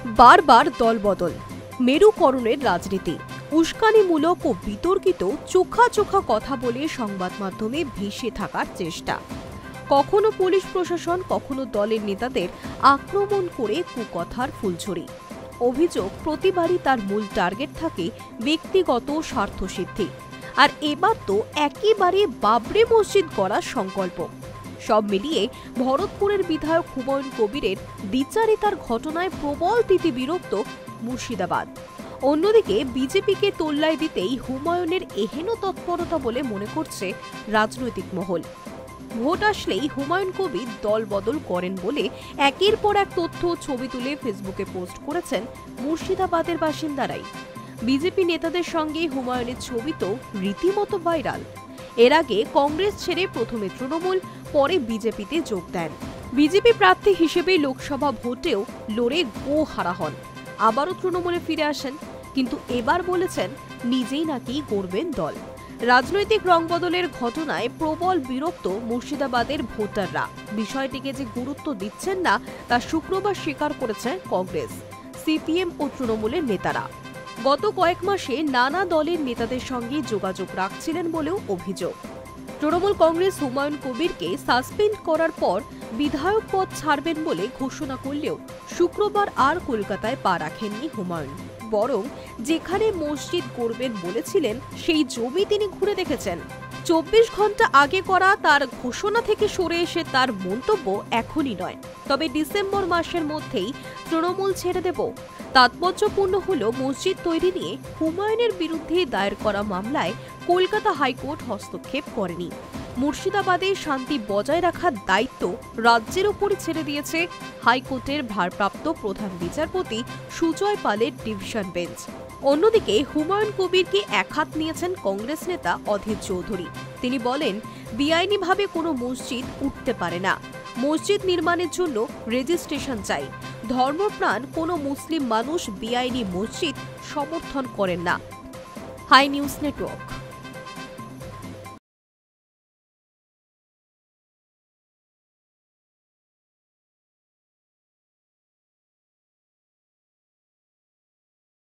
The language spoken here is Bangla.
বারবার দলবদল, মেরুকরণের রাজনীতি, উস্কানিমূলক ও বিতর্কিত চোখা চোখা কথা বলে সংবাদ মাধ্যমে ভেসে থাকার চেষ্টা, কখনো পুলিশ প্রশাসন, কখনো দলের নেতাদের আক্রমণ করে কুকথার ফুলঝুরি। অভিযোগ প্রতিবারই তার মূল টার্গেট থাকে ব্যক্তিগত স্বার্থসিদ্ধি। আর এবার তো একেবারে বাবরি মসজিদ গড়ার সংকল্প। সব মিলিয়ে ভরতপুরের বিধায়ক হুমায়ুন কবিরের দ্বিচারিতার ঘটনায় প্রবল তিতিবিরক্ত মুর্শিদাবাদ। অন্যদিকে বিজেপিকে তোল্লায় দিতেই হুমায়ুনের এহেন তৎপরতা বলে মনে করছে রাজনৈতিক মহল। ভোট আসলেই হুমায়ুন কবির দল বদল করেন বলে একের পর এক তথ্য ছবি তুলে ফেসবুকে পোস্ট করেছেন মুর্শিদাবাদের বাসিন্দারাই। বিজেপি নেতাদের সঙ্গে হুমায়ুনের ছবি তো রীতিমতো ভাইরাল। এর আগে কংগ্রেস ছেড়ে প্রথমে তৃণমূল, পরে বিজেপিতে যোগ দেন। বিজেপি প্রার্থী হিসেবে লোকসভা ভোটেও লড়ে গো হারা হন। আবারও তৃণমূলে ফিরে আসেন, কিন্তু এবার বলেছেন নিজেই নাকি গড়বেন দল। রাজনৈতিক রংবদলের ঘটনায় প্রবল বিরক্ত মুর্শিদাবাদের ভোটাররা। বিষয়টিকে যে গুরুত্ব দিচ্ছেন না তা শুক্রবার স্বীকার করেছে কংগ্রেস, সিপিএম ও তৃণমূলের নেতারা। গত কয়েক মাসে নানা দলের নেতাদের সঙ্গে যোগাযোগ রাখছিলেন বলেও অভিযোগ। তৃণমূল কংগ্রেস হুমায়ুন কবিরকে সাসপেন্ড করার পর বিধায়ক পদ ছাড়বেন বলে ঘোষণা করলেও শুক্রবার আর কলকাতায় পা রাখেননি হুমায়ুন। বরং যেখানে মসজিদ গড়বেন বলেছিলেন সেই জমি তিনি ঘুরে দেখেছেন। 24 ঘন্টা আগে করা তার ঘোষণা থেকে সরে এসে তার মন্তব্য এখনই নয়, তবে ডিসেম্বর মাসের মধ্যেই তৃণমূল ছেড়ে দেব। তাৎপর্যপূর্ণ হল মসজিদ তৈরি নিয়ে হুমায়ুনের বিরুদ্ধে দায়ের করা মামলায় কলকাতা হাইকোর্ট হস্তক্ষেপ করেনি। মুর্শিদাবাদে শান্তি বজায় রাখার দায়িত্ব রাজ্যের উপরই ছেড়ে দিয়েছে হাইকোর্টের ভারপ্রাপ্ত প্রধান বিচারপতি সুজয় পালের ডিভিশন বেঞ্চ। অন্যদিকে হুমায়ুন কবিরকে একহাত নিয়েছেন কংগ্রেস নেতা অধীর চৌধুরী। তিনি বলেন, বেআইনিভাবে কোনো মসজিদ উঠতে পারে না। মসজিদ নির্মাণের জন্য রেজিস্ট্রেশন চাই। ধর্মপ্রাণ কোনো মুসলিম মানুষ বেআইনি মসজিদ সমর্থন করেন না। Hi news network.